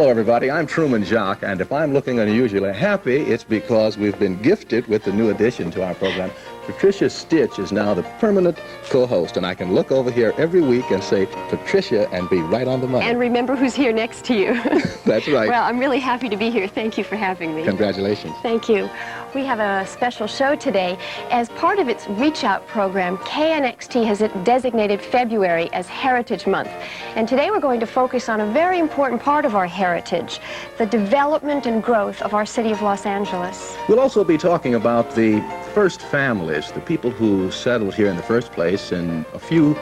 Hello, everybody. I'm Truman Jacques, and if I'm looking unusually happy, it's because we've been gifted with the new addition to our program. Patricia Stitch is now the permanent co-host, and I can look over here every week and say Patricia and be right on the money. And remember who's here next to you. That's right. Well, I'm really happy to be here. Thank you for having me. Congratulations. Thank you. We have a special show today. As part of its Reach Out program, KNXT has designated February as Heritage Month. And today we're going to focus on a very important part of our heritage, the development and growth of our city of Los Angeles. We'll also be talking about the first families, the people who settled here in the first place in a few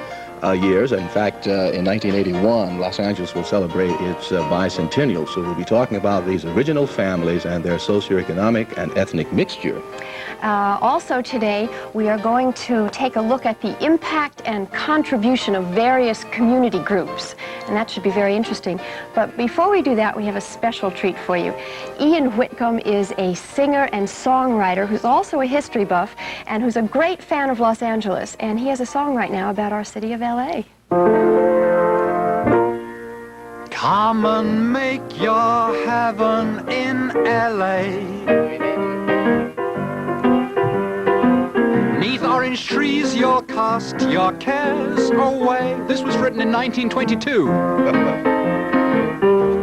years. In fact, in 1981, Los Angeles will celebrate its bicentennial. So we'll be talking about these original families and their socioeconomic and ethnic mixture. Also today, we are going to take a look at the impact and contribution of various community groups, and that should be very interesting. But before we do that, we have a special treat for you. Ian Whitcomb is a singer and songwriter who's also a history buff and who's a great fan of Los Angeles, and he has a song right now about our city of LA. Come and make your heaven in LA. Neath orange trees you'll cast your cares away. This was written in 1922.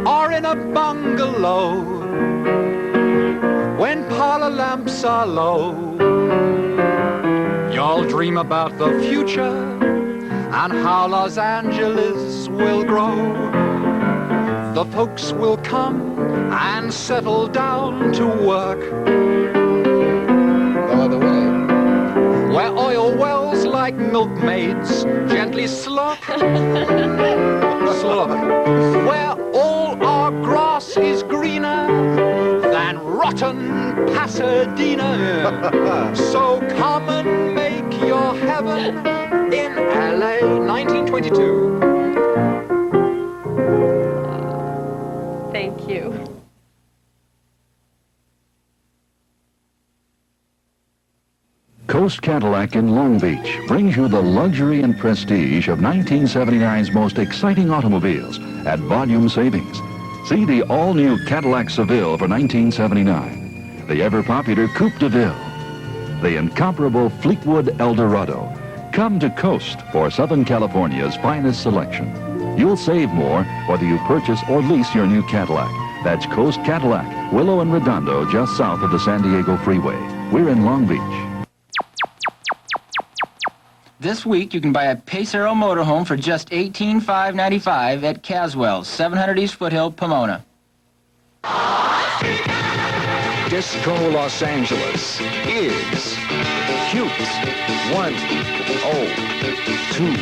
Or in a bungalow, when parlor lamps are low, you'll dream about the future and how Los Angeles will grow. The folks will come and settle down to work. No other way. Where oil wells like milkmaids gently slop, slop. Where all our grass is greener than rotten Pasadena. So come and make your heaven in LA. 1922. Thank you. Coast Cadillac in Long Beach brings you the luxury and prestige of 1979's most exciting automobiles at volume savings. See the all-new Cadillac Seville for $1979, the ever-popular Coupe de Ville, the incomparable Fleetwood Eldorado. Come to Coast for Southern California's finest selection. You'll save more whether you purchase or lease your new Cadillac. That's Coast Cadillac, Willow and Redondo, just south of the San Diego Freeway. We're in Long Beach. This week, you can buy a Pacero motorhome for just $18,595 at Caswell's, 700 East Foothill, Pomona. Disco Los Angeles is Cute 102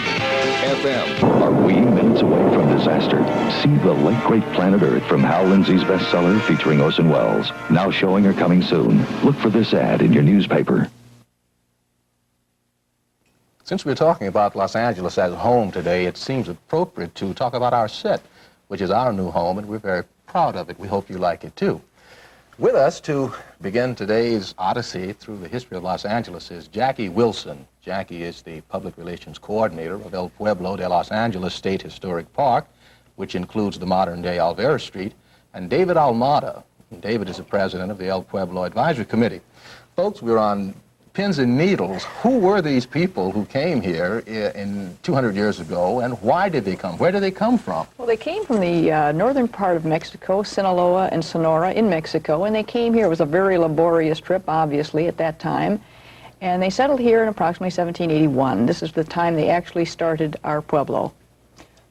FM. Are we minutes away from disaster? See The Late Great Planet Earth from Hal Lindsey's bestseller featuring Orson Welles. Now showing or coming soon. Look for this ad in your newspaper. Since we're talking about Los Angeles as home today, it seems appropriate to talk about our set, which is our new home, and we're very proud of it. We hope you like it, too. With us to begin today's odyssey through the history of Los Angeles is Jackie Wilson. Jackie is the public relations coordinator of El Pueblo de Los Angeles State Historic Park, which includes the modern-day Alvera Street, and David Almada. David is the president of the El Pueblo Advisory Committee. Folks, we're on pins and needles. Who were these people who came here in 200 years ago, and why did they come? Where did they come from? Well, they came from the northern part of Mexico, Sinaloa and Sonora in Mexico, and they came here. It was a very laborious trip, obviously, at that time, and they settled here in approximately 1781. This is the time they actually started our Pueblo.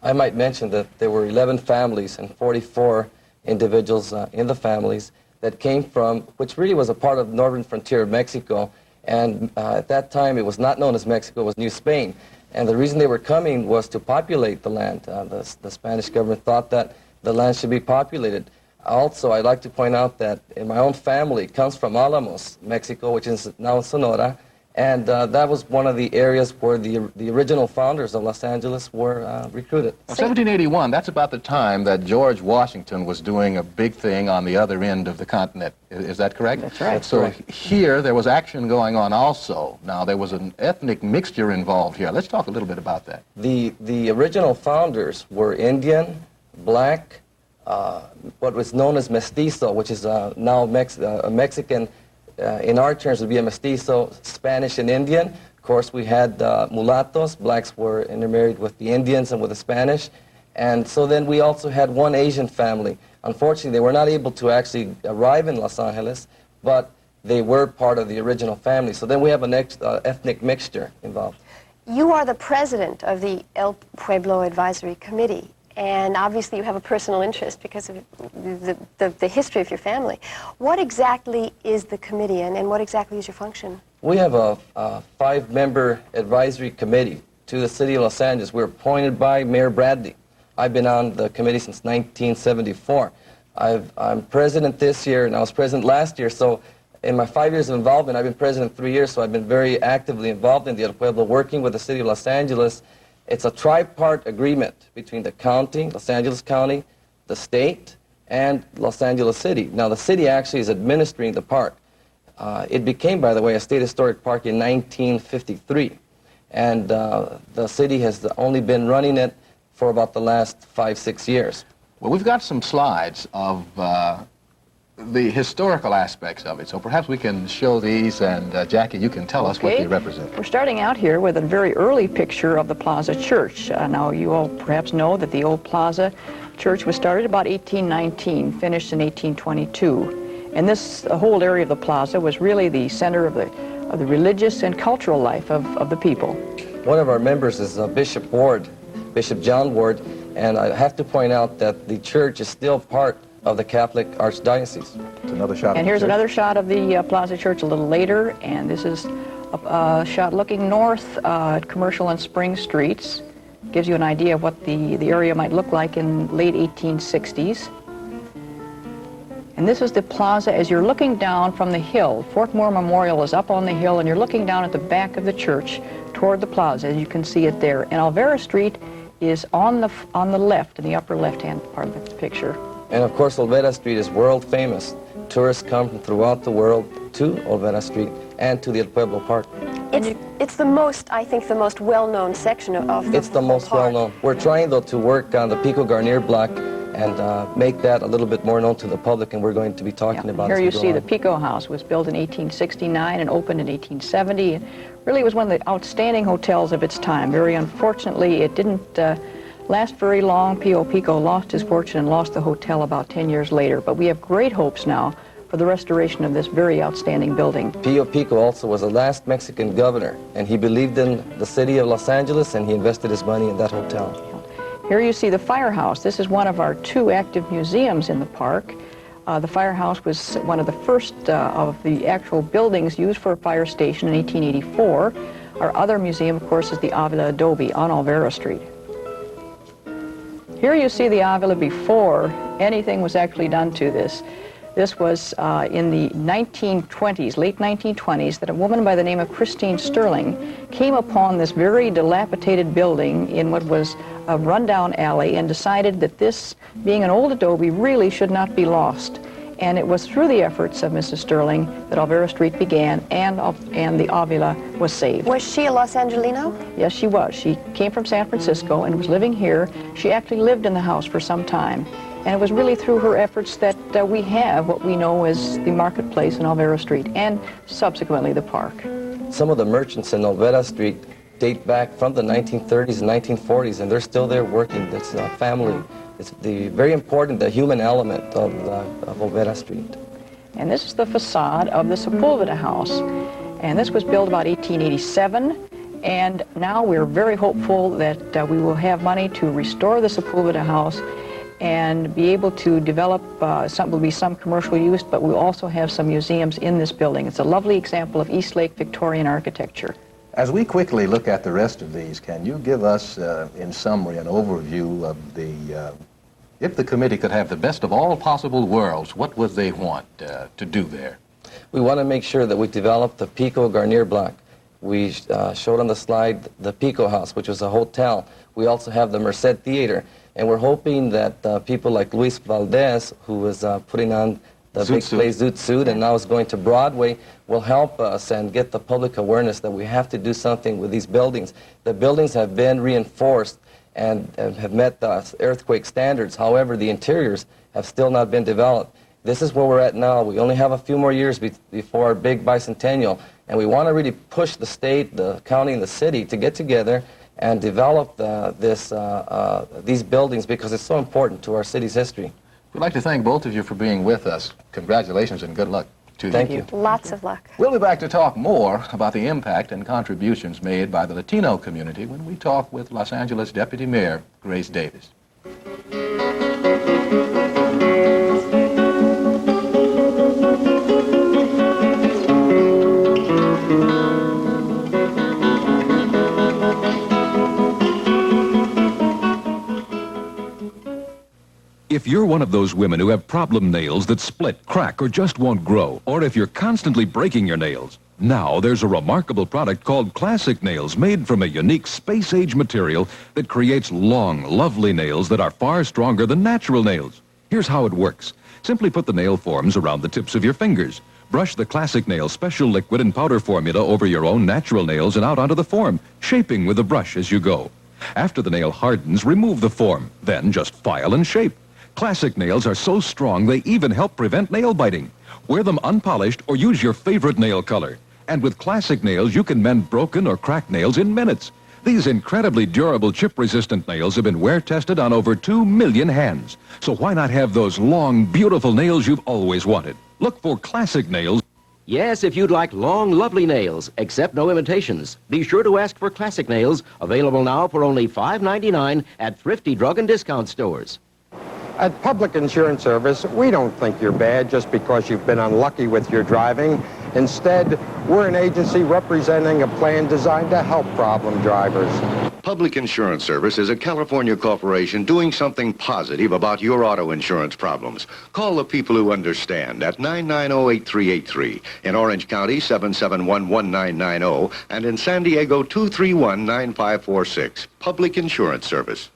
I might mention that there were 11 families and 44 individuals in the families that came from, which really was a part of the northern frontier of Mexico. And at that time, it was not known as Mexico, it was New Spain. And the reason they were coming was to populate the land. The Spanish government thought that the land should be populated. Also, I'd like to point out that in my own family comes from Alamos, Mexico, which is now Sonora. And that was one of the areas where the original founders of Los Angeles were recruited. Well, 1781, that's about the time that George Washington was doing a big thing on the other end of the continent. Is that correct? That's right. That's So correct. here there was action going on also. Now, there was an ethnic mixture involved here. Let's talk a little bit about that. The original founders were Indian, black, what was known as mestizo, which is now a Mexican, in our terms would be a mestizo, Spanish and Indian. Of course, we had mulattoes. Blacks were intermarried with the Indians and with the Spanish. And so then we also had one Asian family. Unfortunately, they were not able to actually arrive in Los Angeles, but they were part of the original family. So then we have an ethnic mixture involved. You are the president of the El Pueblo Advisory Committee, and obviously you have a personal interest because of the history of your family. What exactly is the committee, and what exactly is your function? We have a 5-member advisory committee to the city of Los Angeles. We're appointed by Mayor Bradley. I've been on the committee since 1974. I'm president this year, and I was president last year, so in my 5 years of involvement, I've been president 3 years, so I've been very actively involved in the El Pueblo, working with the city of Los Angeles. It's a tripart agreement between the county, Los Angeles County, the state, and Los Angeles City. Now, the city actually is administering the park. It became, by the way, a state historic park in 1953, and the city has only been running it for about the last 5-6 years. Well, we've got some slides of the historical aspects of it, so perhaps we can show these, and Jackie, you can tell us what they represent. We're starting out here with a very early picture of the Plaza Church. Now, you all perhaps know that the old Plaza Church was started about 1819, finished in 1822. And this whole area of the plaza was really the center of the religious and cultural life of the people. One of our members is Bishop Ward, Bishop John Ward, and I have to point out that the church is still part of the Catholic Archdiocese. It's another shot. And here's another shot of the Plaza Church a little later, and this is a shot looking north at Commercial and Spring Streets. Gives you an idea of what the area might look like in late 1860s. And this is the plaza as you're looking down from the hill. Fort Moore Memorial is up on the hill, and you're looking down at the back of the church toward the plaza, as you can see it there. And Olvera Street is on the left, in the upper left-hand part of the picture. And of course, Olvera Street is world famous. Tourists come from throughout the world to Olvera Street and to the El Pueblo Park. It's the most, I think, the most well-known section of the It's the most well-known. We're trying, though, to work on the Pico Garnier block and make that a little bit more known to the public, and we're going to be talking about it. Here you see the Pico House was built in 1869 and opened in 1870. And really was one of the outstanding hotels of its time. Very unfortunately, it didn't last very long. Pio Pico lost his fortune and lost the hotel about 10 years later. But we have great hopes now for the restoration of this very outstanding building. Pio Pico also was the last Mexican governor, and he believed in the city of Los Angeles, and he invested his money in that hotel. Here you see the firehouse. This is one of our 2 active museums in the park. The firehouse was one of the first of the actual buildings used for a fire station in 1884. Our other museum, of course, is the Avila Adobe on Olvera Street. Here you see the Avila before anything was actually done to this. This was in the 1920s, late 1920s, that a woman by the name of Christine Sterling came upon this very dilapidated building in what was a rundown alley and decided that this, being an old adobe, really should not be lost. And it was through the efforts of Mrs. Sterling that Olvera Street began and the Avila was saved. Was she a Los Angelino? Yes, she was. She came from San Francisco and was living here. She actually lived in the house for some time. And it was really through her efforts that we have what we know as the marketplace in Olvera Street and subsequently the park. Some of the merchants in Olvera Street date back from the 1930s and 1940s, and they're still there working. It's a family. It's very important, the human element of Olvera Street. And this is the facade of the Sepulveda House. And this was built about 1887. And now we're very hopeful that we will have money to restore the Sepulveda House and be able to develop, will be some commercial use, but we'll also have some museums in this building. It's a lovely example of East Lake Victorian architecture. As we quickly look at the rest of these, can you give us, in summary, an overview of if the committee could have the best of all possible worlds, what would they want to do there? We want to make sure that we develop the Pico Garnier block. We showed on the slide the Pico House, which was a hotel. We also have the Merced Theater. And we're hoping that people like Luis Valdez, who was putting on the big play Zoot Suit and now is going to Broadway, will help us and get the public awareness that we have to do something with these buildings. The buildings have been reinforced, and have met the earthquake standards. However, the interiors have still not been developed. This is where we're at now. We only have a few more years before our big bicentennial, and we want to really push the state, the county, and the city to get together and develop these buildings because it's so important to our city's history. We'd like to thank both of you for being with us. Congratulations and good luck to you. Thank you. Lots of luck. We'll be back to talk more about the impact and contributions made by the Latino community when we talk with Los Angeles Deputy Mayor Grace Davis. If you're one of those women who have problem nails that split, crack, or just won't grow, or if you're constantly breaking your nails, now there's a remarkable product called Classic Nails made from a unique space-age material that creates long, lovely nails that are far stronger than natural nails. Here's how it works. Simply put the nail forms around the tips of your fingers. Brush the Classic Nail special liquid and powder formula over your own natural nails and out onto the form, shaping with the brush as you go. After the nail hardens, remove the form. Then just file and shape. Classic nails are so strong they even help prevent nail biting. Wear them unpolished or use your favorite nail color. And with Classic Nails, you can mend broken or cracked nails in minutes. These incredibly durable chip-resistant nails have been wear-tested on over 2 million hands. So why not have those long, beautiful nails you've always wanted? Look for Classic Nails. Yes, if you'd like long, lovely nails, except no imitations, be sure to ask for Classic Nails, available now for only $5.99 at thrifty drug and discount stores. At Public Insurance Service, we don't think you're bad just because you've been unlucky with your driving. Instead, we're an agency representing a plan designed to help problem drivers. Public Insurance Service is a California corporation doing something positive about your auto insurance problems. Call the people who understand at 990-8383. In Orange County, 771-1990. And in San Diego, 231-9546. Public Insurance Service.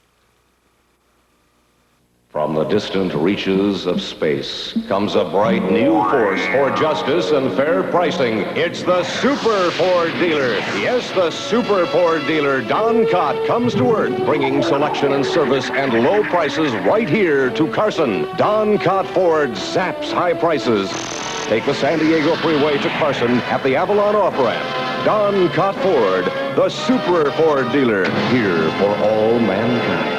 From the distant reaches of space comes a bright new force for justice and fair pricing. It's the Super Ford dealer. Yes, the Super Ford dealer, Don Cott, comes to Earth, bringing selection and service and low prices right here to Carson. Don Cott Ford zaps high prices. Take the San Diego Freeway to Carson at the Avalon off-ramp. Don Cott Ford, the Super Ford dealer, here for all mankind.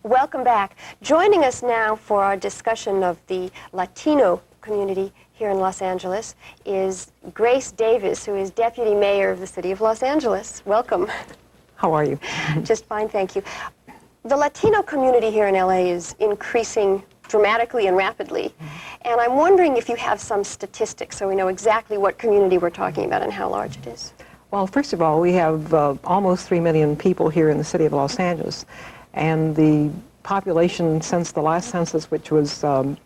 Welcome back. Joining us now for our discussion of the Latino community here in Los Angeles is Grace Davis, who is Deputy Mayor of the City of Los Angeles. Welcome. How are you? Just fine, thank you. The Latino community here in LA is increasing dramatically and rapidly, and I'm wondering if you have some statistics so we know exactly what community we're talking about and how large it is. Well, first of all, we have almost 3 million people here in the city of Los Angeles. And the population since the last census, which was, the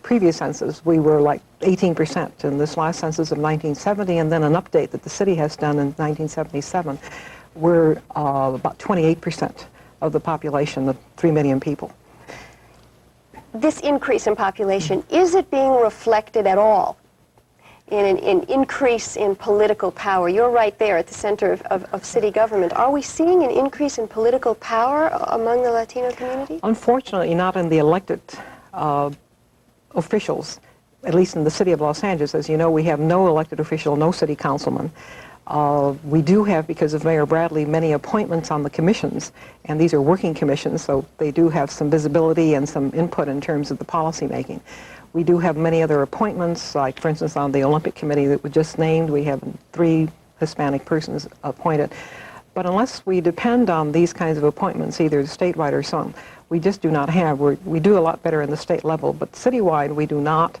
previous census, we were like 18%. In this last census of 1970, and then an update that the city has done in 1977, we're about 28% of the population, the 3 million people. This increase in population, is it being reflected at all in an increase in political power? You're right there at the center of city government. Are we seeing an increase in political power among the Latino community? Unfortunately, not in the elected officials, at least in the city of Los Angeles. As you know, we have no elected official, no city councilman. We do have, because of Mayor Bradley, many appointments on the commissions, and these are working commissions, so they do have some visibility and some input in terms of the policy making. We do have many other appointments, like, for instance, on the Olympic Committee that was just named, we have 3 Hispanic persons appointed. But unless we depend on these kinds of appointments, either statewide or some, we just do not have. We do a lot better in the state level, but citywide we do not.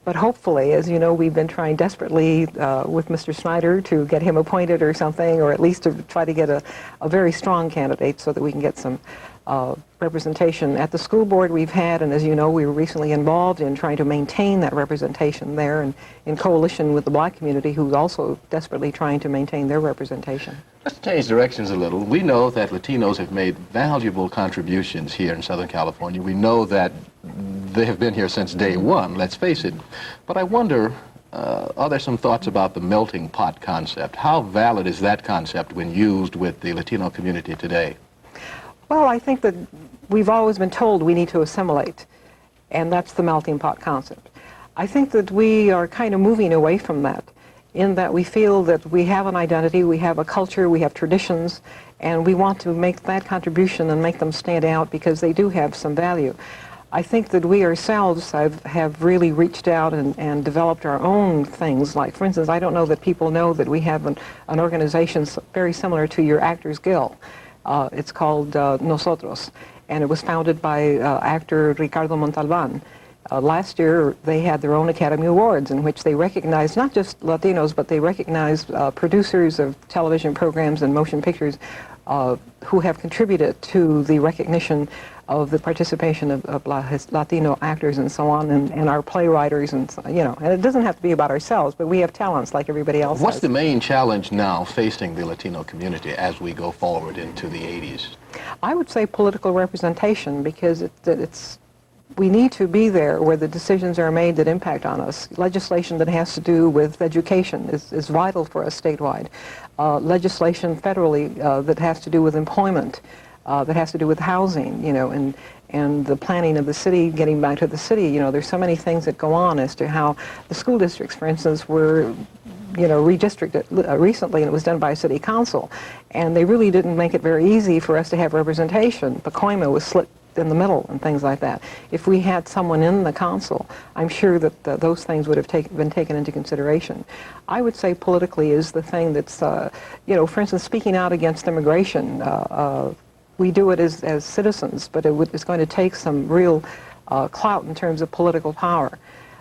But hopefully, as you know, we've been trying desperately with Mr. Snyder to get him appointed or something, or at least to try to get a very strong candidate so that we can get some representation. At the school board we've had, and as you know, we were recently involved in trying to maintain that representation there, and in coalition with the black community, who's also desperately trying to maintain their representation. Let's change directions a little. We know that Latinos have made valuable contributions here in Southern California. We know that they have been here since day one, let's face it. But I wonder, Are there some thoughts about the melting pot concept? How valid is that concept when used with the Latino community today? Well, I think that we've always been told we need to assimilate, and that's the melting pot concept. I think that we are kind of moving away from that, in that we feel that we have an identity, we have a culture, we have traditions, and we want to make that contribution and make them stand out because they do have some value. I think that we ourselves have really reached out and developed our own things. Like, for instance, I don't know that people know that we have an organization very similar to your Actors Guild. It's called Nosotros, and it was founded by actor Ricardo Montalban. Last year, they had their own Academy Awards in which they recognized not just Latinos, but they recognized producers of television programs and motion pictures who have contributed to the recognition of the participation of Latino actors and so on, and our playwriters, and you know, and it doesn't have to be about ourselves, but we have talents like everybody else What's has. the main challenge now facing the Latino community as we go forward into the 80s? I would say political representation, because we need to be there where the decisions are made that impact on us. Legislation that has to do with education is vital for us statewide. Legislation federally that has to do with employment, that has to do with housing, you know, and the planning of the city, getting back to the city. You know, there's so many things that go on as to how the school districts, for instance, were, you know, redistricted recently, and it was done by a city council. And they really didn't make it very easy for us to have representation. Pacoima was split in the middle and things like that. If we had someone in the council, I'm sure that those things would have been taken into consideration. I would say politically is the thing that's, you know, for instance, speaking out against immigration. We do it as citizens, but it's going to take some real clout in terms of political power.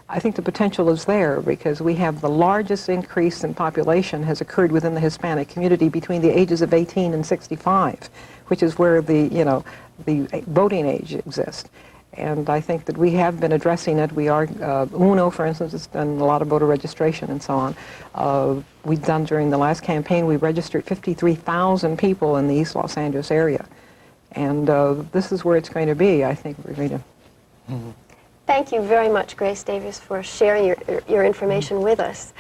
I think the potential is there because we have the largest increase in population has occurred within the Hispanic community between the ages of 18 and 65, which is where the, you know, the voting age exists. And I think that we have been addressing it. We are, UNO, for instance, has done a lot of voter registration and so on. We've done during the last campaign, we registered 53,000 people in the East Los Angeles area. And this is where it's going to be. I think we're going to... Mm-hmm. Thank you very much, Grace Davis, for sharing your information with us.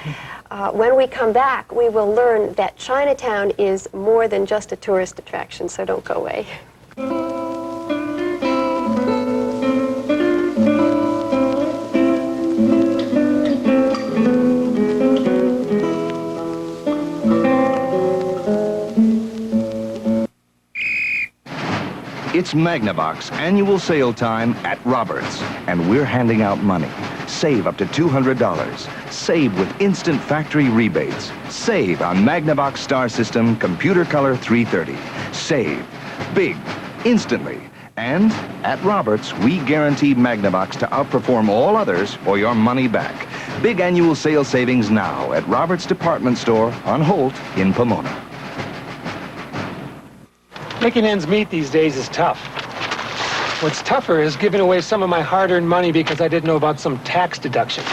When we come back, we will learn that Chinatown is more than just a tourist attraction, so don't go away. It's Magnavox annual sale time at Roberts, and we're handing out money. Save up to $200. Save with instant factory rebates. Save on Magnavox Star System Computer Color 330. Save big, instantly. And at Roberts, we guarantee Magnavox to outperform all others or your money back. Big annual sale savings now at Roberts Department Store on Holt in Pomona. Making ends meet these days is tough. What's tougher is giving away some of my hard-earned money because I didn't know about some tax deduction.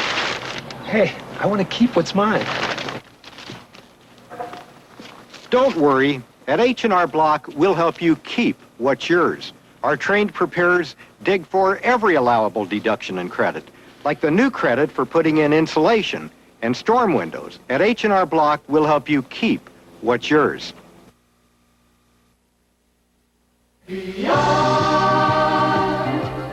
Hey, I want to keep what's mine. Don't worry. At H&R Block, we'll help you keep what's yours. Our trained preparers dig for every allowable deduction and credit, like the new credit for putting in insulation and storm windows. At H&R Block, we'll help you keep what's yours.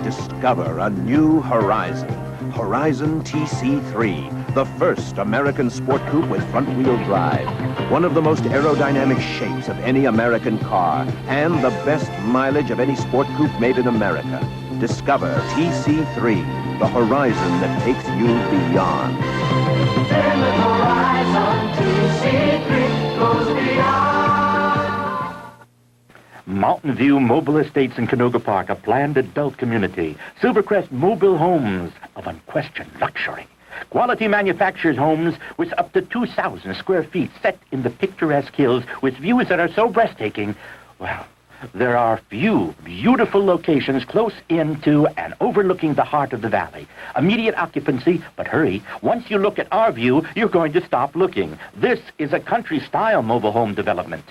Discover a new horizon. Horizon TC3, the first American sport coupe with front-wheel drive. One of the most aerodynamic shapes of any American car, and the best mileage of any sport coupe made in America. Discover TC3, the horizon that takes you beyond. The horizon TC3 goes beyond. Mountain View Mobile Estates in Canoga Park, a planned adult community. Silvercrest Mobile Homes of unquestioned luxury. Quality manufactured homes with up to 2,000 square feet set in the picturesque hills with views that are so breathtaking. Well, there are few beautiful locations close into and overlooking the heart of the valley. Immediate occupancy, but hurry. Once you look at our view, you're going to stop looking. This is a country-style mobile home development.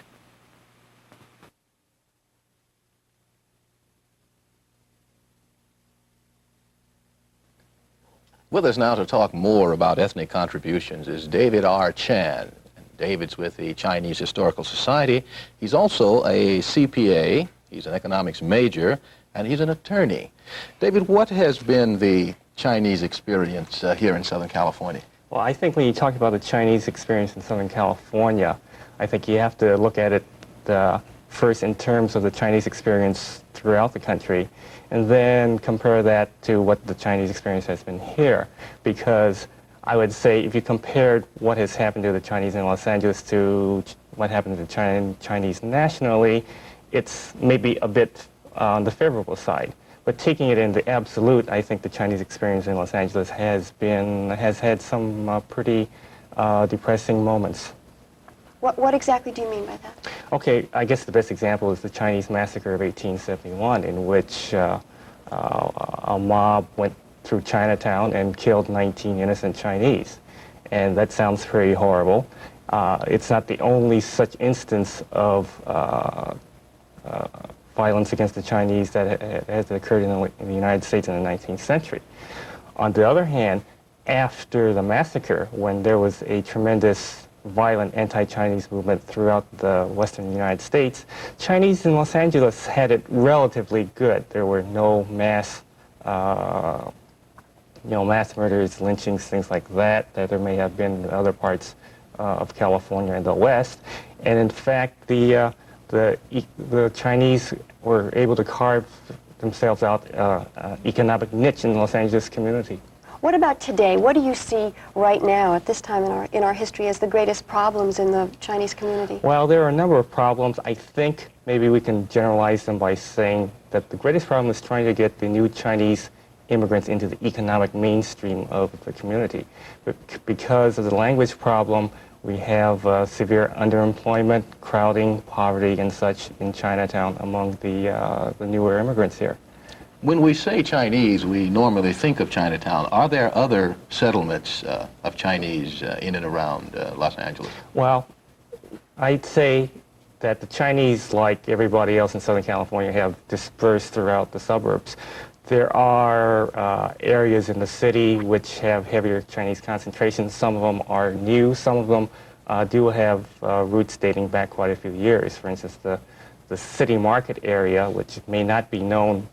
With us now to talk more about ethnic contributions is David R. Chan. David's with the Chinese Historical Society. He's also a CPA, he's an economics major, and he's an attorney. David, what has been the Chinese experience here in Southern California? Well, I think when you talk about the Chinese experience in Southern California, I think you have to look at it first in terms of the Chinese experience throughout the country, and then compare that to what the Chinese experience has been here. Because I would say if you compared what has happened to the Chinese in Los Angeles to what happened to the Chinese nationally, it's maybe a bit on the favorable side. But taking it in the absolute, I think the Chinese experience in Los Angeles has had some pretty depressing moments. What exactly do you mean by that? Okay, I guess the best example is the Chinese massacre of 1871, in which a mob went through Chinatown and killed 19 innocent Chinese. And that sounds pretty horrible. It's not the only such instance of violence against the Chinese that has occurred in the United States in the 19th century. On the other hand, after the massacre, when there was a tremendous violent anti-Chinese movement throughout the western United States, Chinese in Los Angeles had it relatively good. There were no mass mass murders, lynchings, things like that there may have been in other parts of California and the West. And in fact, the Chinese were able to carve themselves out economic niche in the Los Angeles community. What about today? What do you see right now at this time in our history as the greatest problems in the Chinese community? Well, there are a number of problems. I think maybe we can generalize them by saying that the greatest problem is trying to get the new Chinese immigrants into the economic mainstream of the community. But because of the language problem, we have severe underemployment, crowding, poverty, and such in Chinatown among the newer immigrants here. When we say Chinese, we normally think of Chinatown. Are there other settlements of Chinese in and around Los Angeles? Well, I'd say that the Chinese, like everybody else in Southern California, have dispersed throughout the suburbs. There are areas in the city which have heavier Chinese concentrations. Some of them are new. Some of them do have roots dating back quite a few years. For instance, the city market area, which may not be known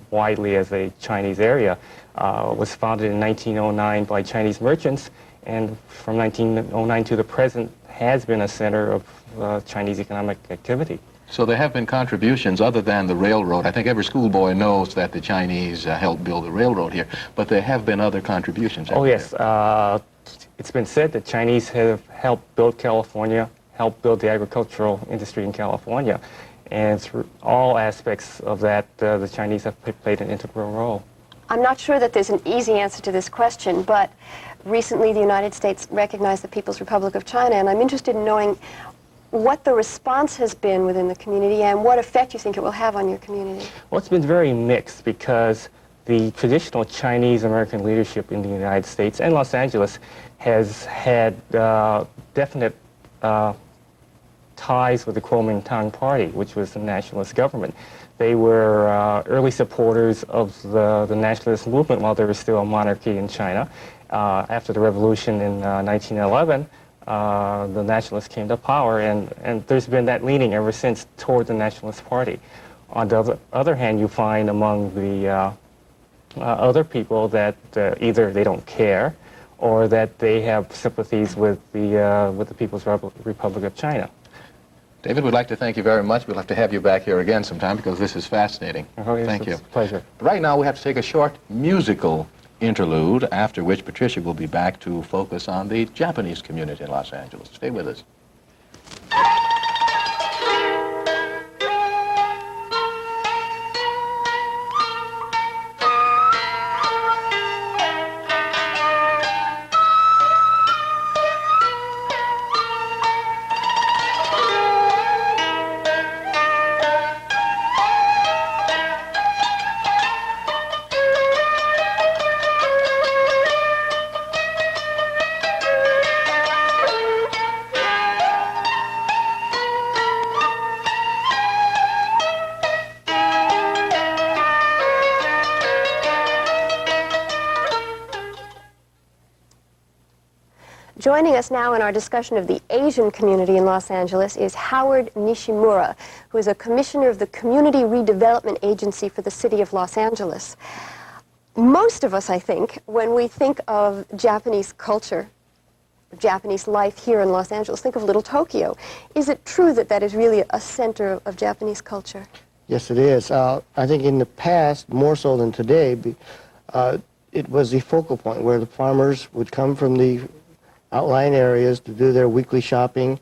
widely as a Chinese area, was founded in 1909 by Chinese merchants, and from 1909 to the present has been a center of Chinese economic activity. So there have been contributions other than the railroad. I think every schoolboy knows that the Chinese helped build the railroad here, but there have been other contributions. Oh, yes. It's been said that Chinese have helped build California, helped build the agricultural industry in California. And through all aspects of that, the Chinese have played an integral role. I'm not sure that there's an easy answer to this question, but recently the United States recognized the People's Republic of China, and I'm interested in knowing what the response has been within the community and what effect you think it will have on your community. Well, it's been very mixed because the traditional Chinese-American leadership in the United States and Los Angeles has had definite ties with the Kuomintang Party, which was the nationalist government. They were early supporters of the nationalist movement while there was still a monarchy in China. After the revolution in 1911, the nationalists came to power, and there's been that leaning ever since toward the nationalist party. On the other hand, you find among the other people that either they don't care or that they have sympathies with the People's Republic of China. David, we'd like to thank you very much. We'll have to have you back here again sometime because this is fascinating. Oh, yes, thank you. It's a pleasure. Right now we have to take a short musical interlude, after which Patricia will be back to focus on the Japanese community in Los Angeles. Stay with us. Joining us now in our discussion of the Asian community in Los Angeles is Howard Nishimura, who is a commissioner of the Community Redevelopment Agency for the City of Los Angeles. Most of us, I think, when we think of Japanese culture, Japanese life here in Los Angeles, think of Little Tokyo. Is it true that that is really a center of Japanese culture? Yes, it is. I think in the past, more so than today, it was the focal point where the farmers would come from the outlying areas to do their weekly shopping.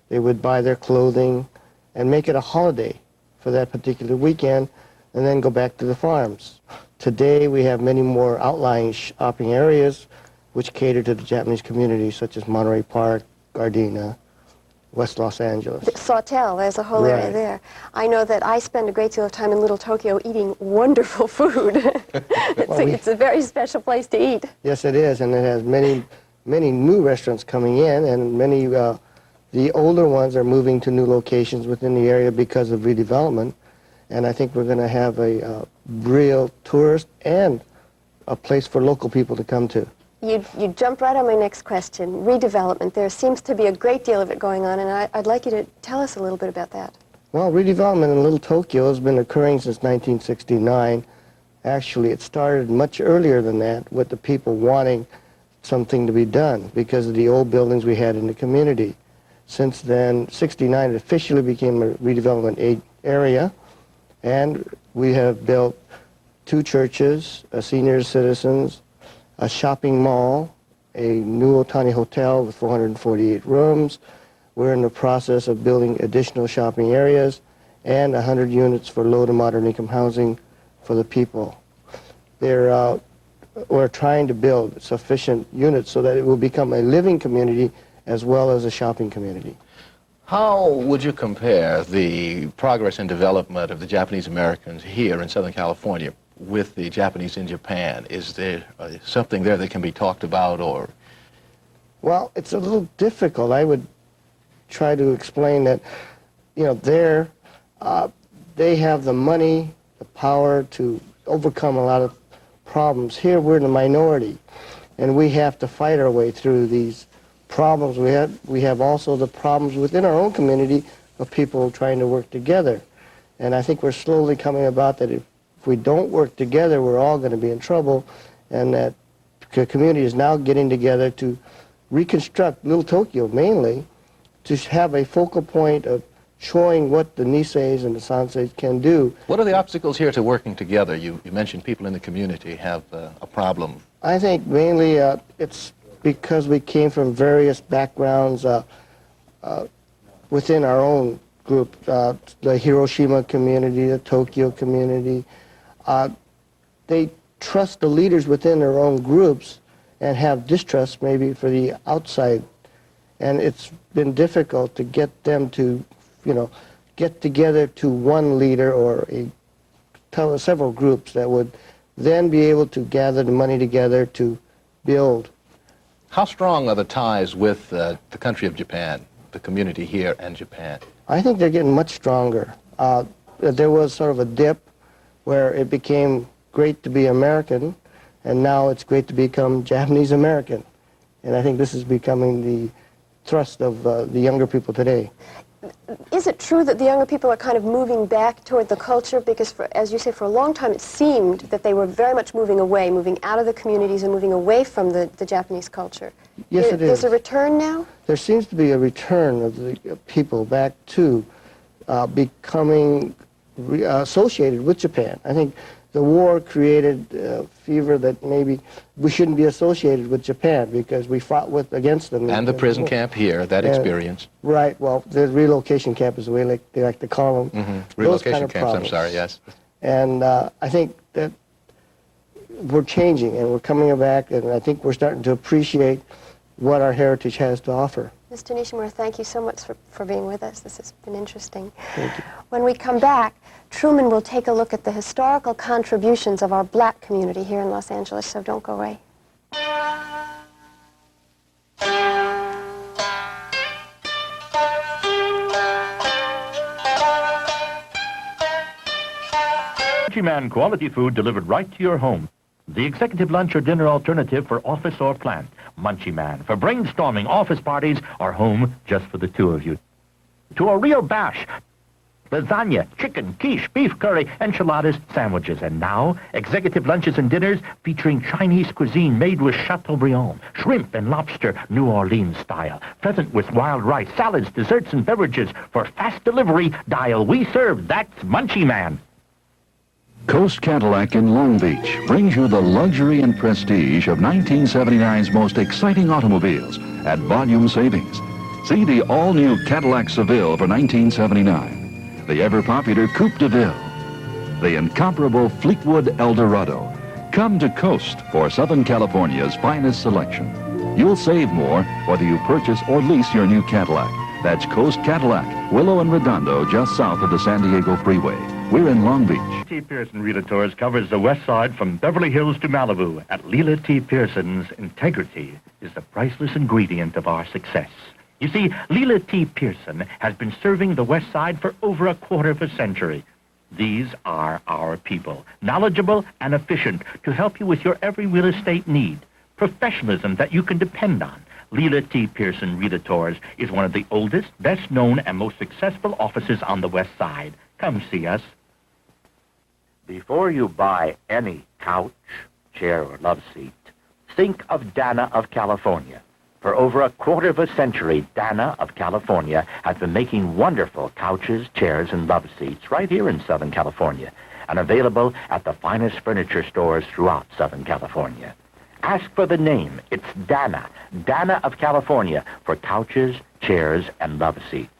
They would buy their clothing and make it a holiday for that particular weekend and then go back to the farms. Today we have many more outlying shopping areas which cater to the Japanese community, such as Monterey Park, Gardena, West Los Angeles. Sawtelle, there's a whole area there. I know that I spend a great deal of time in Little Tokyo eating wonderful food. It's a very special place to eat. Yes, it is, and it has many new restaurants coming in, and many the older ones are moving to new locations within the area because of redevelopment. And I think we're going to have a real tourist and a place for local people to come to. You jumped right on my next question, redevelopment. There seems to be a great deal of it going on, and I'd like you to tell us a little bit about that. Well, redevelopment in Little Tokyo has been occurring since 1969. Actually, it started much earlier than that with the people wanting something to be done because of the old buildings we had in the community. Since then, 69 it officially became a redevelopment area, and we have built 2 churches, a senior citizens, a shopping mall, a new Otani hotel with 448 rooms. We're in the process of building additional shopping areas and 100 units for low to moderate income housing for the people. We're trying to build sufficient units so that it will become a living community as well as a shopping community. How would you compare the progress and development of the Japanese Americans here in Southern California with the Japanese in Japan? Is there something there that can be talked about, or? Well, it's a little difficult. I would try to explain that, you know, they have the money, the power to overcome a lot of problems. Here we're in the minority, and we have to fight our way through these problems. We have also the problems within our own community of people trying to work together. And I think we're slowly coming about that if we don't work together, we're all going to be in trouble, and that the community is now getting together to reconstruct Little Tokyo mainly, to have a focal point of showing what the Niseis and the Sanseis can do. What are the obstacles here to working together? You mentioned people in the community have a problem. I think mainly it's because we came from various backgrounds within our own group, the Hiroshima community, the Tokyo community. They trust the leaders within their own groups and have distrust maybe for the outside. And it's been difficult to get them to, you know, get together to one leader or several groups that would then be able to gather the money together to build. How strong are the ties with the country of Japan, the community here and Japan? I think they're getting much stronger. There was sort of a dip where it became great to be American, and now it's great to become Japanese American. And I think this is becoming the thrust of the younger people today. Is it true that the younger people are kind of moving back toward the culture? Because, as you say, for a long time it seemed that they were very much moving away, moving out of the communities and moving away from the Japanese culture. Yes, it is. There's a return now? There seems to be a return of the people back to becoming associated with Japan. I think the war created a fever that maybe we shouldn't be associated with Japan because we fought against them. And the prison camp here, that experience. Right, well, the relocation camp is the way they like to call them. Mm-hmm. Relocation camps, problems. I'm sorry, yes. And I think that we're changing and we're coming back, and I think we're starting to appreciate what our heritage has to offer. Mr. Nishimura, thank you so much for being with us. This has been interesting. Thank you. When we come back, Truman will take a look at the historical contributions of our black community here in Los Angeles, so don't go away. Countryman quality food delivered right to your home. The executive lunch or dinner alternative for office or plant. Munchie Man for brainstorming, office parties, or home just for the two of you. To a real bash. Lasagna, chicken, quiche, beef curry, enchiladas, sandwiches, and now executive lunches and dinners featuring Chinese cuisine made with Chateaubriand, shrimp and lobster, New Orleans style, pheasant with wild rice, salads, desserts, and beverages. For fast delivery, dial We Serve. That's Munchie Man. Coast Cadillac in Long Beach brings you the luxury and prestige of 1979's most exciting automobiles at volume savings. See the all-new Cadillac Seville for $1979. The ever-popular Coupe de Ville, the incomparable Fleetwood Eldorado. Come to Coast for Southern California's finest selection. You'll save more whether you purchase or lease your new Cadillac. That's Coast Cadillac, Willow and Redondo, just south of the San Diego Freeway. We're in Long Beach. T. Pearson Realtors covers the west side from Beverly Hills to Malibu. At Leela T. Pearson's, integrity is the priceless ingredient of our success. You see, Leela T. Pearson has been serving the West Side for over a quarter of a century. These are our people, knowledgeable and efficient to help you with your every real estate need. Professionalism that you can depend on. Leela T. Pearson Realtors is one of the oldest, best-known, and most successful offices on the West Side. Come see us. Before you buy any couch, chair, or love seat, think of Dana of California. For over a quarter of a century, Dana of California has been making wonderful couches, chairs, and love seats right here in Southern California and available at the finest furniture stores throughout Southern California. Ask for the name. It's Dana, Dana of California, for couches, chairs, and love seats.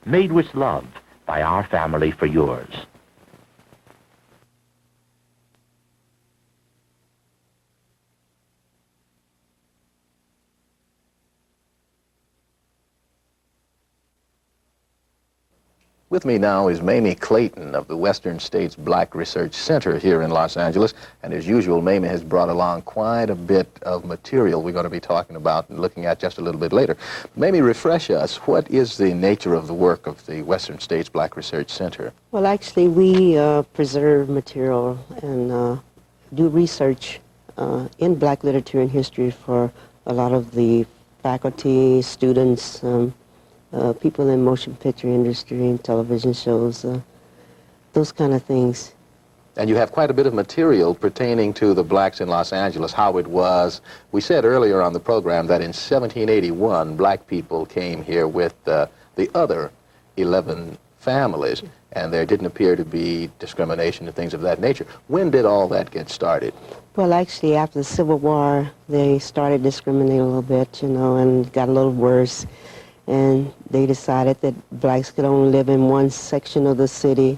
Made with love by our family for yours. With me now is Mamie Clayton of the Western States Black Research Center here in Los Angeles. And as usual, Mamie has brought along quite a bit of material we're going to be talking about and looking at just a little bit later. Mamie, refresh us. What is the nature of the work of the Western States Black Research Center? Well, actually, we preserve material and do research in black literature and history for a lot of the faculty, students, people in motion picture industry and television shows, those kind of things. And you have quite a bit of material pertaining to the blacks in Los Angeles, how it was. We said earlier on the program that in 1781, black people came here with the other 11 families, and there didn't appear to be discrimination and things of that nature. When did all that get started? Well, actually, after the Civil War, they started discriminating a little bit, you know, and got a little worse. And they decided that blacks could only live in one section of the city.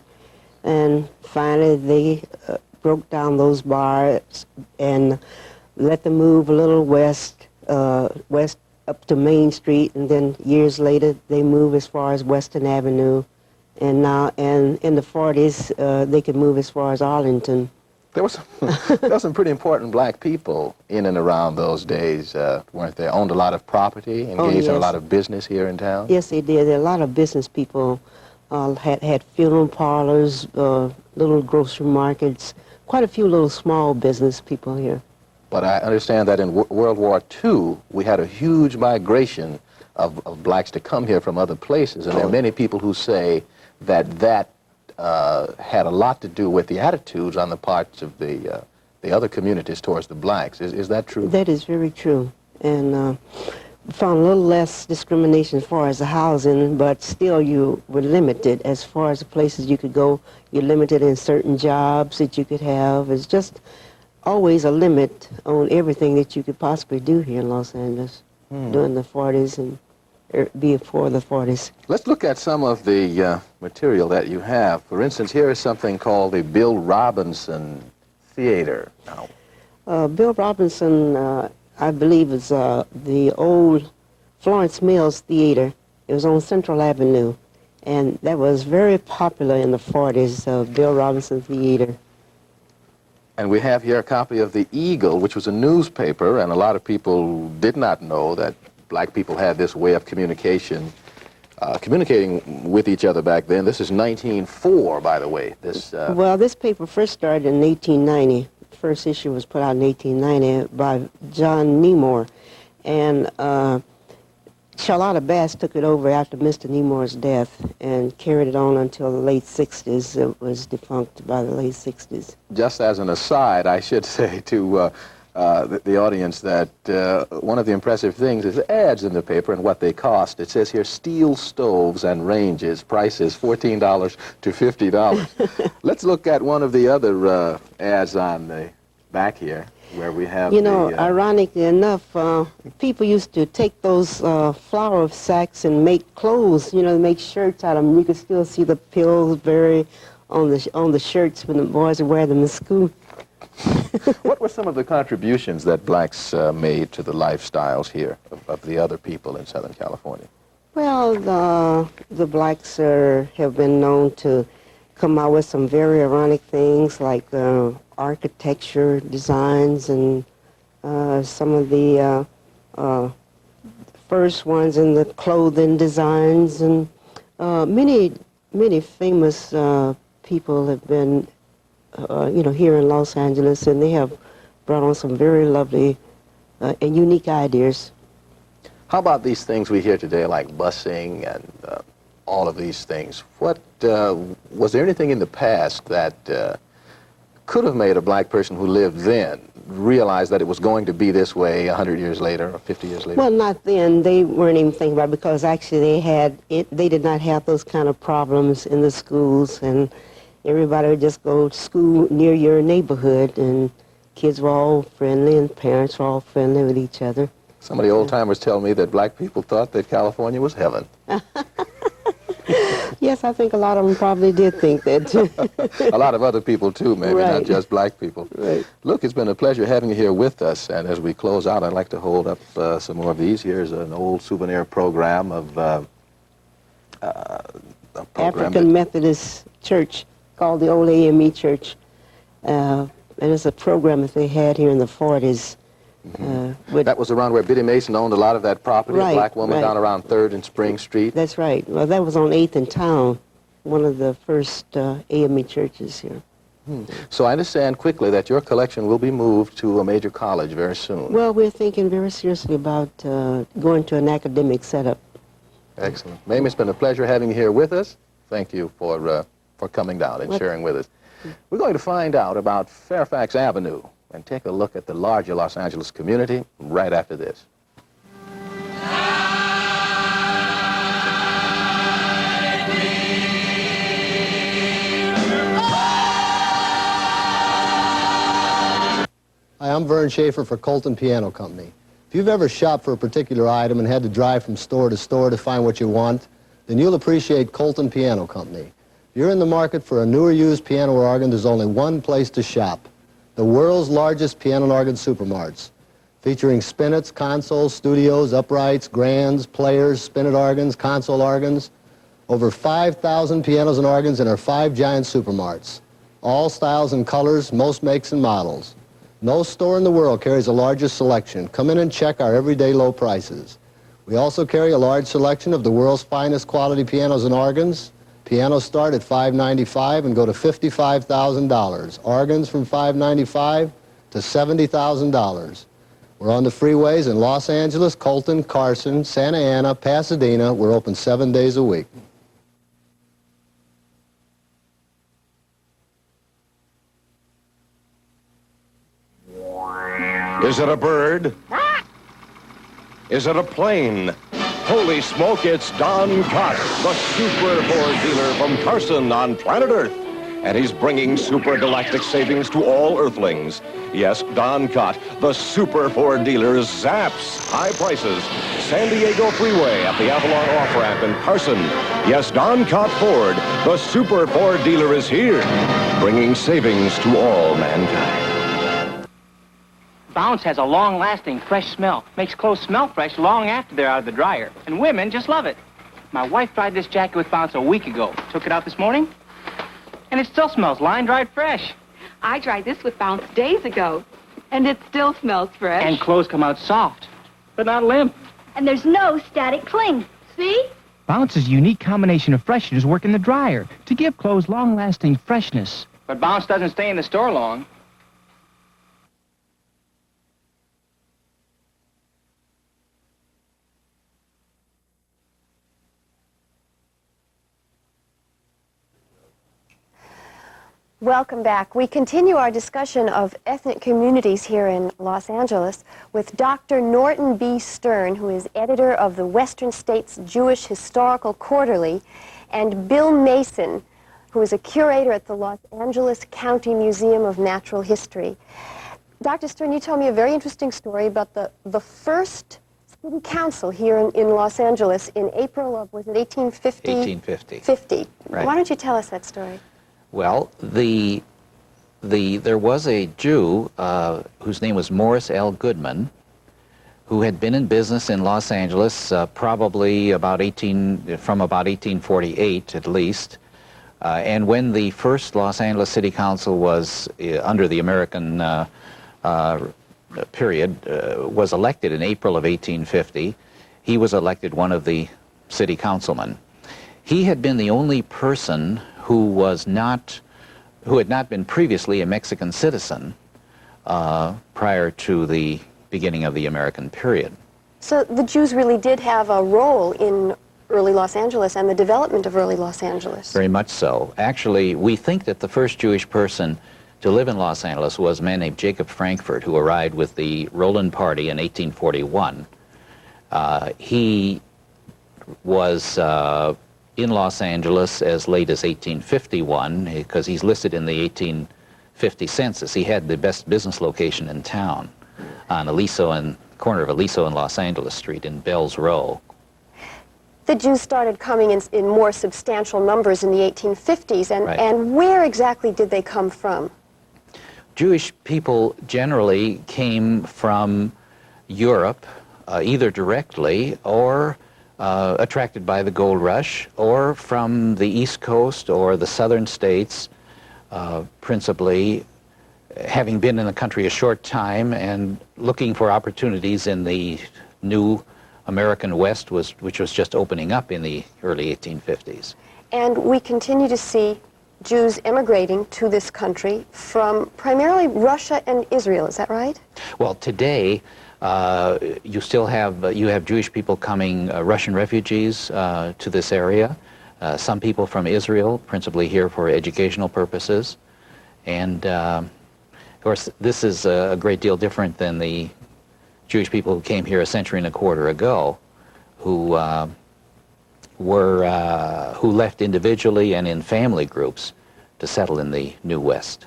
And finally, they broke down those bars and let them move a little west up to Main Street. And then years later, they moved as far as Western Avenue. And now, and in the 40s, they could move as far as Arlington. There were some pretty important black people in and around those days, weren't there? Owned a lot of property, engaged in a lot of business here in town? Yes, they did. There are a lot of business people, had funeral parlors, little grocery markets, quite a few little small business people here. But I understand that in World War II, we had a huge migration of blacks to come here from other places, and there are many people who say that had a lot to do with the attitudes on the parts of the other communities towards the blacks. Is that true? That is very true. And found a little less discrimination as far as the housing, but still you were limited as far as the places you could go. You're limited in certain jobs that you could have. It's just always a limit on everything that you could possibly do here in Los Angeles during the 40s and before the 40s. Let's look at some of the material that you have. For instance, here is something called the Bill Robinson Theater. Now, Bill Robinson, I believe, is the old Florence Mills Theater. It was on Central Avenue, and that was very popular in the 40s, Bill Robinson Theater. And we have here a copy of the Eagle, which was a newspaper, and a lot of people did not know that black people had this way of communicating with each other back then. This is 1904, by the way. Well, this paper first started in 1890. The first issue was put out in 1890 by John Nemore. And Charlotta Bass took it over after Mr. Nemours' death and carried it on until the late 60s. It was defunct by the late 60s. Just as an aside, I should say to the audience that one of the impressive things is the ads in the paper and what they cost. It says here, steel stoves and ranges, prices $14 to $50. Let's look at one of the other ads on the back here, where we have You know, ironically enough, people used to take those flour sacks and make clothes, you know, make shirts out of them. You could still see the Pillsbury on the shirts when the boys would wear them in school. What were some of the contributions that blacks made to the lifestyles here of the other people in Southern California? Well, the blacks have been known to come out with some very ironic things like architecture designs and some of the first ones in the clothing designs, and many famous people have been you know, here in Los Angeles, and they have brought on some very lovely and unique ideas. How about these things we hear today, like busing and all of these things? What was there anything in the past that could have made a black person who lived then realize that it was going to be this way 100 years later or 50 years later? Well, not then. They weren't even thinking about it, because actually they did not have those kind of problems in the schools, and everybody would just go to school near your neighborhood, and kids were all friendly and parents were all friendly with each other. Some of the old-timers tell me that black people thought that California was heaven. Yes, I think a lot of them probably did think that, too. A lot of other people, too, maybe, Right. not just black people. Right. Look, it's been a pleasure having you here with us, and as we close out, I'd like to hold up some more of these. Here's an old souvenir program of a program African Methodist Church called the Old AME Church. And it's a program that they had here in the 40s. that was around where Biddy Mason owned a lot of that property, Right, a black woman right. down around 3rd and Spring Street. That's right. Well, that was on 8th and Town, one of the first AME churches here. So I understand quickly that your collection will be moved to a major college very soon. Well, we're thinking very seriously about going to an academic setup. Excellent. Mame, it's been a pleasure having you here with us. Thank you for coming down and sharing with us. We're going to find out about Fairfax Avenue and take a look at the larger Los Angeles community right after this. Hi, I'm Vern Schaefer for Colton Piano Company. If you've ever shopped for a particular item and had to drive from store to store to find what you want, then you'll appreciate Colton Piano Company. If you're in the market for a new or used piano or organ, there's only one place to shop: the world's largest piano and organ supermarts, featuring spinets, consoles, studios, uprights, grands, players, spinet organs, console organs. Over 5,000 pianos and organs in our 5 giant supermarts. All styles and colors, most makes and models. No store in the world carries the largest selection. Come in and check our everyday low prices. We also carry a large selection of the world's finest quality pianos and organs. Pianos start at $595 and go to $55,000. Organs from $595 to $70,000. We're on the freeways in Los Angeles, Colton, Carson, Santa Ana, Pasadena. We're open 7 days a week. Is it a bird? Is it a plane? Holy smoke, it's Don Cott, the Super 4 dealer from Carson on planet Earth. And he's bringing super galactic savings to all Earthlings. Yes, Don Cott, the Super 4 dealer, zaps high prices. San Diego Freeway at the Avalon off-ramp in Carson. Yes, Don Cott Ford, the Super 4 dealer, is here, bringing savings to all mankind. Bounce has a long-lasting, fresh smell. Makes clothes smell fresh long after they're out of the dryer. And women just love it. My wife tried this jacket with Bounce a week ago. Took it out this morning, and it still smells line-dried fresh. I tried this with Bounce days ago, and it still smells fresh. And clothes come out soft, but not limp. And there's no static cling. See? Bounce's unique combination of fresheners work in the dryer to give clothes long-lasting freshness. But Bounce doesn't stay in the store long. Welcome back. We continue our discussion of ethnic communities here in Los Angeles with Dr. Norton B. Stern, who is editor of the Western States Jewish Historical Quarterly, and Bill Mason, who is a curator at the Los Angeles County Museum of Natural History. Dr. Stern, you told me a very interesting story about the first city council here in Los Angeles in April of, was it 1850? 1850. 50. Right. Why don't you tell us that story? Well, there was a Jew whose name was Morris L. Goodman, who had been in business in Los Angeles probably from about 1848 at least. And when the first Los Angeles City Council was under the American period, was elected in April of 1850, he was elected one of the city councilmen. He had been the only person who had not been previously a Mexican citizen prior to the beginning of the American period. So the Jews really did have a role in early Los Angeles and the development of early Los Angeles. Very much so. Actually, we think that the first Jewish person to live in Los Angeles was a man named Jacob Frankfurt, who arrived with the Roland Party in 1841. He was in Los Angeles as late as 1851, because he's listed in the 1850 census. He had the best business location in town on corner of Aliso and Los Angeles Street in Bell's Row. The Jews started coming in more substantial numbers in the 1850s, Right. and where exactly did they come from? Jewish people generally came from Europe, either directly or attracted by the gold rush, or from the East Coast or the southern states, principally having been in the country a short time and looking for opportunities in the new American West, which was just opening up in the early 1850s. And we continue to see Jews emigrating to this country from primarily Russia and Israel, is that right? Well, today, you still have Jewish people coming, Russian refugees to this area, some people from Israel, principally here for educational purposes, and of course this is a great deal different than the Jewish people who came here a century and a quarter ago, who left individually and in family groups to settle in the New West.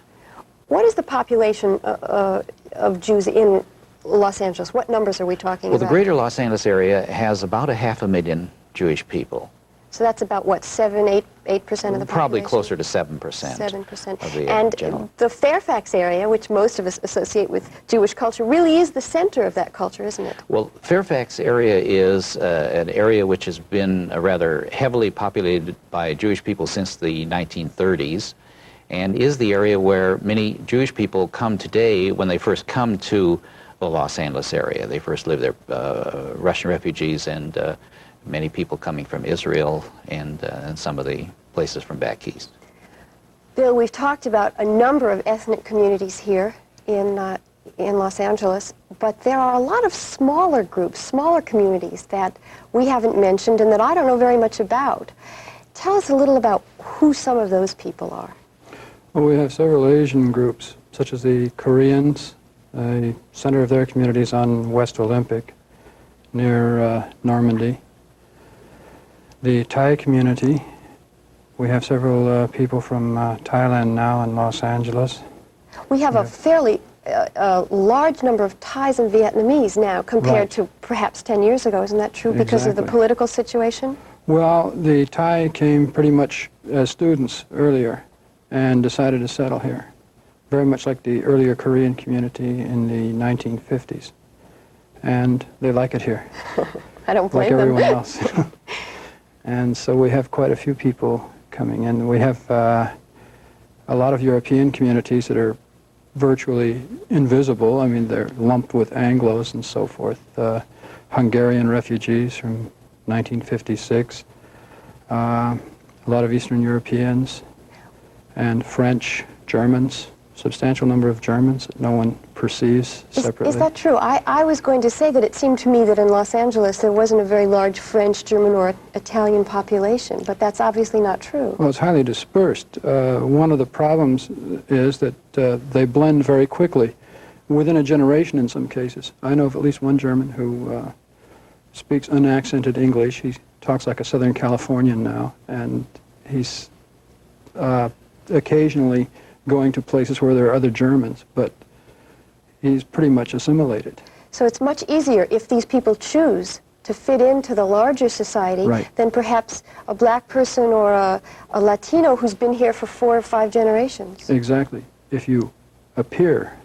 What is the population of Jews in Los Angeles? What numbers are we talking Well, about? the greater Los Angeles area has about 500,000 Jewish people. So that's about, what, 8% of the population? Probably closer to 7%. 7%. Of the And general. the Fairfax area, which most of us associate with Jewish culture, really is the center of that culture, isn't it? Well, Fairfax area is an area which has been rather heavily populated by Jewish people since the 1930s, and is the area where many Jewish people come today when they first come to the Los Angeles area. They first live there, Russian refugees and many people coming from Israel and some of the places from back east. Bill, we've talked about a number of ethnic communities here in Los Angeles, but there are a lot of smaller groups, smaller communities that we haven't mentioned and that I don't know very much about. Tell us a little about who some of those people are. Well, we have several Asian groups, such as the Koreans. The center of their community is on West Olympic, near Normandy. The Thai community, we have several people from Thailand now in Los Angeles. We have a fairly large number of Thais and Vietnamese now compared to perhaps 10 years ago. Isn't that true because of the Exactly. political situation? Well, the Thai came pretty much as students earlier and decided to settle here, very much like the earlier Korean community in the 1950s. And they like it here. I don't blame like everyone them. else. And so we have quite a few people coming in. We have a lot of European communities that are virtually invisible. I mean, they're lumped with Anglos and so forth. Hungarian refugees from 1956. A lot of Eastern Europeans and French, Germans, substantial number of Germans that no one perceives separately. Is that true? I was going to say that it seemed to me that in Los Angeles there wasn't a very large French, German, or Italian population, but that's obviously not true. Well, it's highly dispersed. One of the problems is that they blend very quickly, within a generation in some cases. I know of at least one German who speaks unaccented English. He talks like a Southern Californian now, and he's occasionally going to places where there are other Germans, but he's pretty much assimilated. So it's much easier if these people choose to fit into the larger society than perhaps a black person or a Latino who's been here for 4 or 5 generations. Exactly. If you appear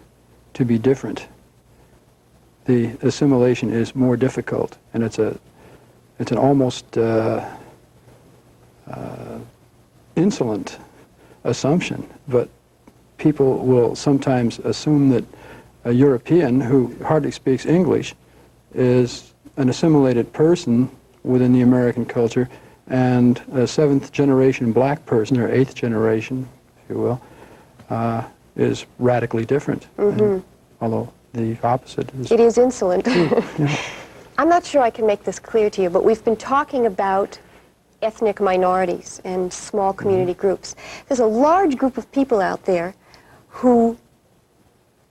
to be different, the assimilation is more difficult, and it's an almost insolent assumption, but people will sometimes assume that a European who hardly speaks English is an assimilated person within the American culture, and a 7th generation black person, or 8th generation, if you will, is radically different. And, although the opposite is... It is insolent. Yeah. I'm not sure I can make this clear to you, but we've been talking about ethnic minorities and small community groups. There's a large group of people out there who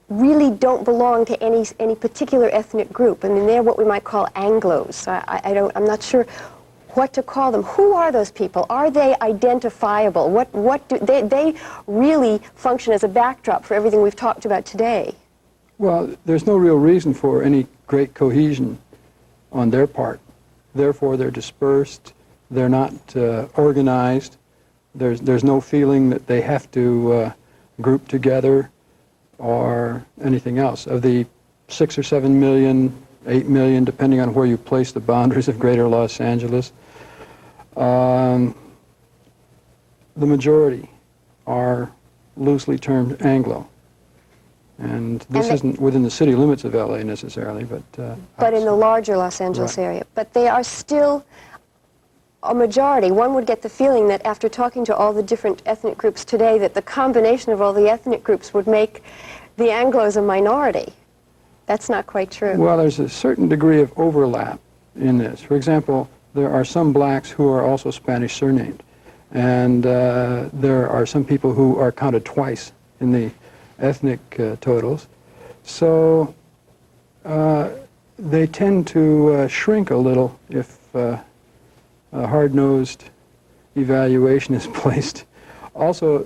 really don't belong to any particular ethnic group. I mean, they're what we might call Anglos. I'm not sure what to call them. Who are those people? Are they identifiable? What do they really function as a backdrop for everything we've talked about today? Well, there's no real reason for any great cohesion on their part. Therefore, they're dispersed. They're not organized. There's no feeling that they have to group together or anything else. Of the 6 or 7 million, 8 million, depending on where you place the boundaries of Greater Los Angeles, the majority are loosely termed Anglo. And this isn't within the city limits of LA necessarily, but in the larger Los Angeles area. But they are still a majority. One would get the feeling that after talking to all the different ethnic groups today, that the combination of all the ethnic groups would make the Anglos a minority. That's not quite true. Well, there's a certain degree of overlap in this. For example, there are some blacks who are also Spanish surnamed, and there are some people who are counted twice in the ethnic totals. So they tend to shrink a little if a hard-nosed evaluation is placed. Also,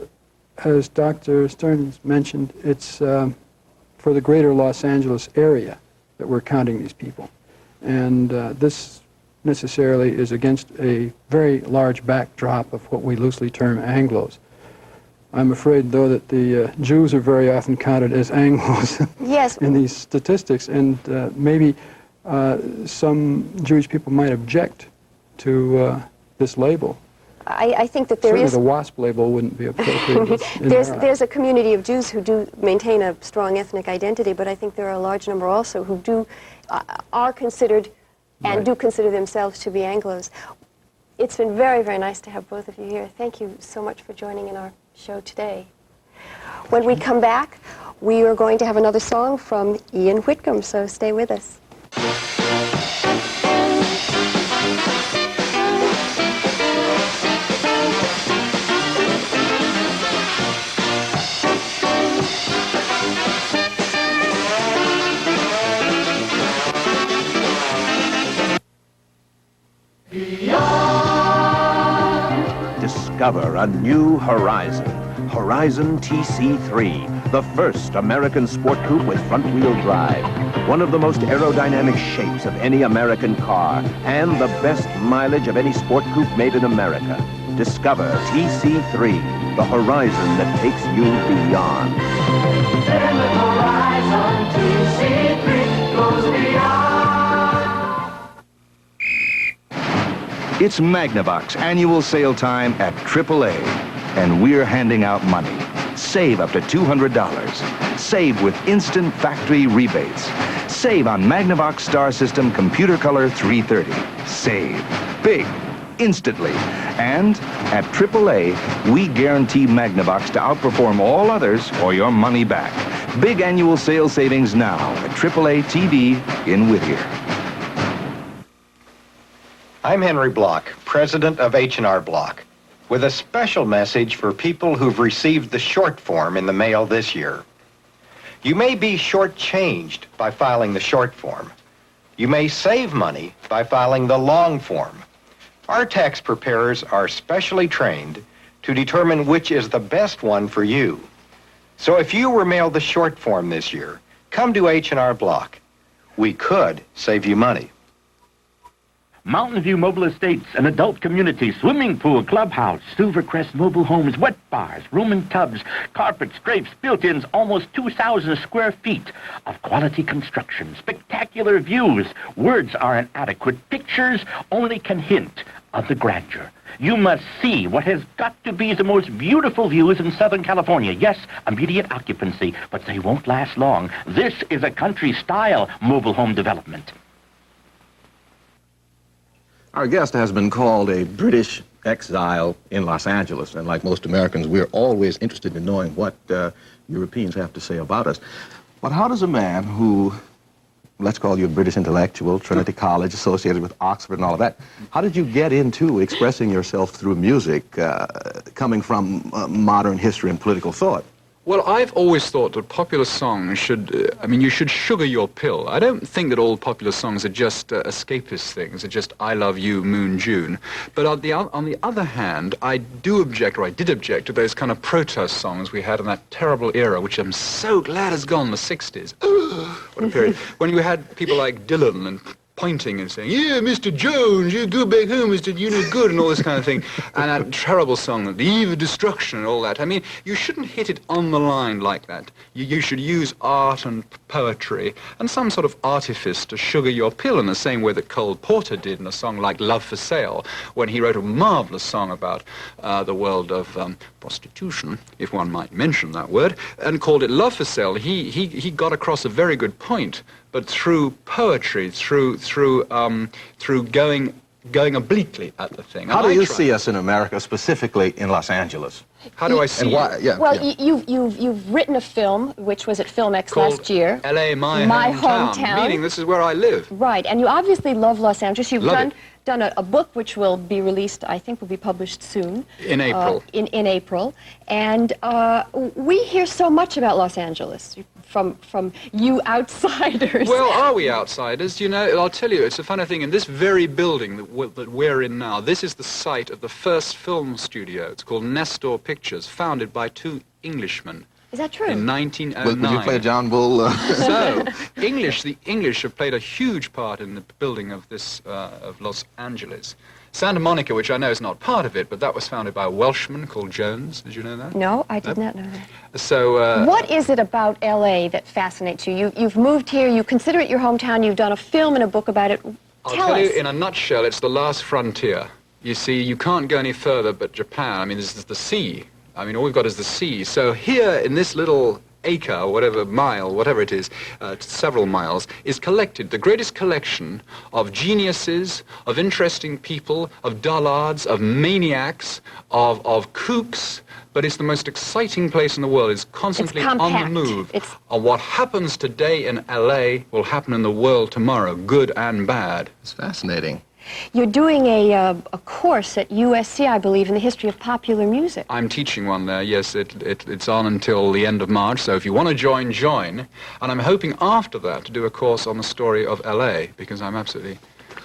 as Dr. Stearns mentioned, it's for the greater Los Angeles area that we're counting these people. And this necessarily is against a very large backdrop of what we loosely term Anglos. I'm afraid, though, that the Jews are very often counted as Anglos in these statistics, and maybe some Jewish people might object to this label. I think that there Certainly is... the WASP label wouldn't be appropriate. There's a community of Jews who do maintain a strong ethnic identity, but I think there are a large number also who are considered and do consider themselves to be Anglos. It's been very, very nice to have both of you here. Thank you so much for joining in our show today. When we come back, we are going to have another song from Ian Whitcomb, so stay with us. Discover a new horizon. Horizon TC3, the first American sport coupe with front-wheel drive. One of the most aerodynamic shapes of any American car, and the best mileage of any sport coupe made in America. Discover TC3, the horizon that takes you beyond. Then the horizon TC3 goes beyond. It's Magnavox annual sale time at AAA, and we're handing out money. Save up to $200. Save with instant factory rebates. Save on Magnavox Star System Computer Color 330. Save big, instantly, And at AAA, we guarantee Magnavox to outperform all others or your money back. Big annual sales savings now at AAA TV in Whittier. I'm Henry Block, president of H&R Block, with a special message for people who've received the short form in the mail this year. You may be shortchanged by filing the short form. You may save money by filing the long form. Our tax preparers are specially trained to determine which is the best one for you. So if you were mailed the short form this year, come to H&R Block. We could save you money. Mountain View Mobile Estates, an adult community, swimming pool, clubhouse, Silvercrest mobile homes, wet bars, room and tubs, carpets, drapes, built-ins, almost 2,000 square feet of quality construction, spectacular views. Words are inadequate. Pictures only can hint of the grandeur. You must see what has got to be the most beautiful views in Southern California. Yes, immediate occupancy, but they won't last long. This is a country-style mobile home development. Our guest has been called a British exile in Los Angeles, and like most Americans, we're always interested in knowing what Europeans have to say about us. But how does a man who, let's call you a British intellectual, Trinity College, associated with Oxford and all of that, how did you get into expressing yourself through music, coming from modern history and political thought? Well, I've always thought that popular songs should, you should sugar your pill. I don't think that all popular songs are just escapist things, are just I Love You, Moon, June. But on the other hand, I did object to those kind of protest songs we had in that terrible era, which I'm so glad has gone, the 60s. What a period. When you had people like Dylan and pointing and saying, yeah, Mr. Jones, you go back home, Mr. You know good, and all this kind of thing. And that terrible song, The Eve of Destruction and all that. I mean, you shouldn't hit it on the line like that. You should use art and poetry and some sort of artifice to sugar your pill in the same way that Cole Porter did in a song like Love for Sale, when he wrote a marvelous song about the world of prostitution, if one might mention that word, and called it Love for Sale. He got across a very good point, but through poetry, through going obliquely at the thing. How do you see us in America, specifically in Los Angeles? How do I see why, you? Well, you've written a film, which was at FilmX last year. L.A., my hometown. Meaning this is where I live. Right, and you obviously love Los Angeles. You've Love done a book which will be released, I think will be published soon. In April. In April. And we hear so much about Los Angeles from you outsiders. Well, are we outsiders? You know, I'll tell you, it's a funny thing. In this very building that we're in now, this is the site of the first film studio. It's called Nestor Pictures, founded by two Englishmen. Is that true? In 1909. Would you play John Bull? So, the English have played a huge part in the building of this, of Los Angeles. Santa Monica, which I know is not part of it, but that was founded by a Welshman called Jones. Did you know that? No, I did not know that. So, what is it about L.A. that fascinates you? You've moved here, you consider it your hometown, you've done a film and a book about it. I'll tell you in a nutshell, it's the last frontier. You see, you can't go any further but Japan. I mean, this is the sea. I mean, all we've got is the sea. So here in this little acre, or whatever, mile, whatever it is, several miles, is collected the greatest collection of geniuses, of interesting people, of dullards, of maniacs, of kooks, but it's the most exciting place in the world. It's constantly on the move. What happens today in L.A. will happen in the world tomorrow, good and bad. It's fascinating. You're doing a course at USC, I believe, in the history of popular music. I'm teaching one there, yes. It's on until the end of March, so if you want to join, join. And I'm hoping after that to do a course on the story of L.A., because I'm absolutely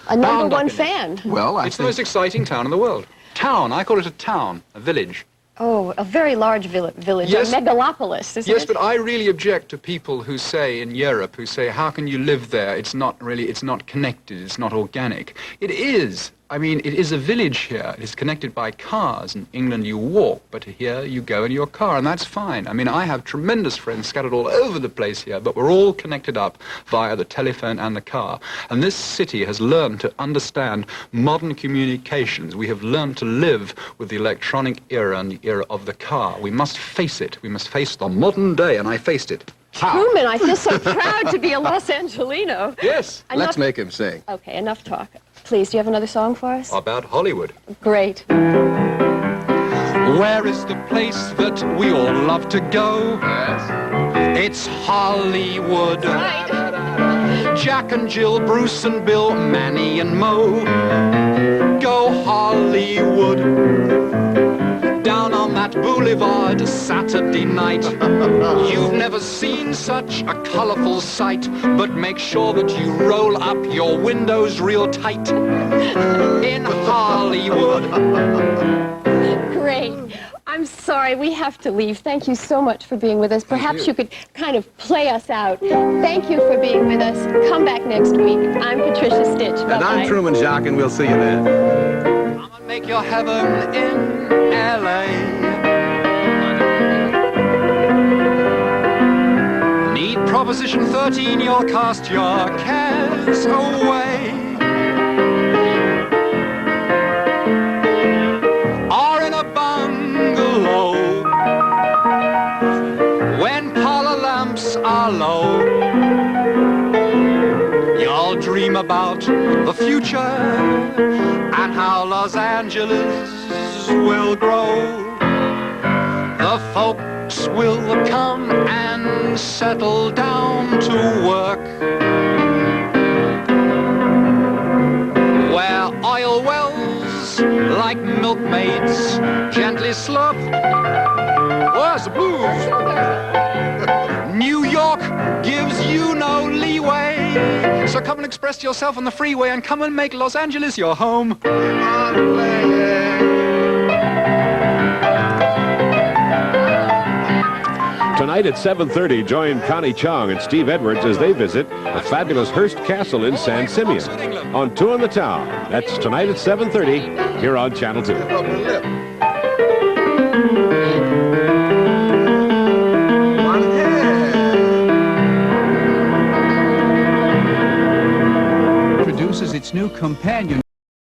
a number one fan. Well, it's the most exciting town in the world. Town, I call it a town, a village. Oh, a very large village, yes, a megalopolis, isn't yes, it? but I really object to people who say in Europe, who say, how can you live there? It's not connected, it's not organic. It is. I mean, it is a village here. It is connected by cars. In England, you walk, but here you go in your car, and that's fine. I mean, I have tremendous friends scattered all over the place here, but we're all connected up via the telephone and the car. And this city has learned to understand modern communications. We have learned to live with the electronic era and the era of the car. We must face it. We must face the modern day, and I faced it. Truman, I feel so proud to be a Los Angelino. Yes. Enough- Let's make him sing. Okay, enough talk. Please, do you have another song for us? About Hollywood. Great. Where is the place that we all love to go? It's Hollywood. Jack and Jill, Bruce and Bill, Manny and Mo. Go Hollywood. Down on that boulevard, Saturday night. You've never seen such a colorful sight, but make sure that you roll up your windows real tight. In Hollywood. Great. I'm sorry, we have to leave. Thank you so much for being with us. Perhaps you could kind of play us out. Thank you for being with us. Come back next week. I'm Patricia Stitch. Bye-bye. And I'm Truman Jacques, and we'll see you then. I'm gonna make your heaven in LA. Need Proposition 13, you'll cast your cares away. Or in a bungalow, when parlor lamps are low, you'll dream about the future and how Los Angeles will grow. The folks will come and settle down to work, where oil wells like milkmaids gently slurp. Where's the blues? New York gives you no leeway, so come and express yourself on the freeway and come and make Los Angeles your home. Tonight at 7:30, join Connie Chong and Steve Edwards as they visit the fabulous Hearst Castle in San Simeon on Two in the Town. That's tonight at 7:30 here on Channel 2. Introduces its new companion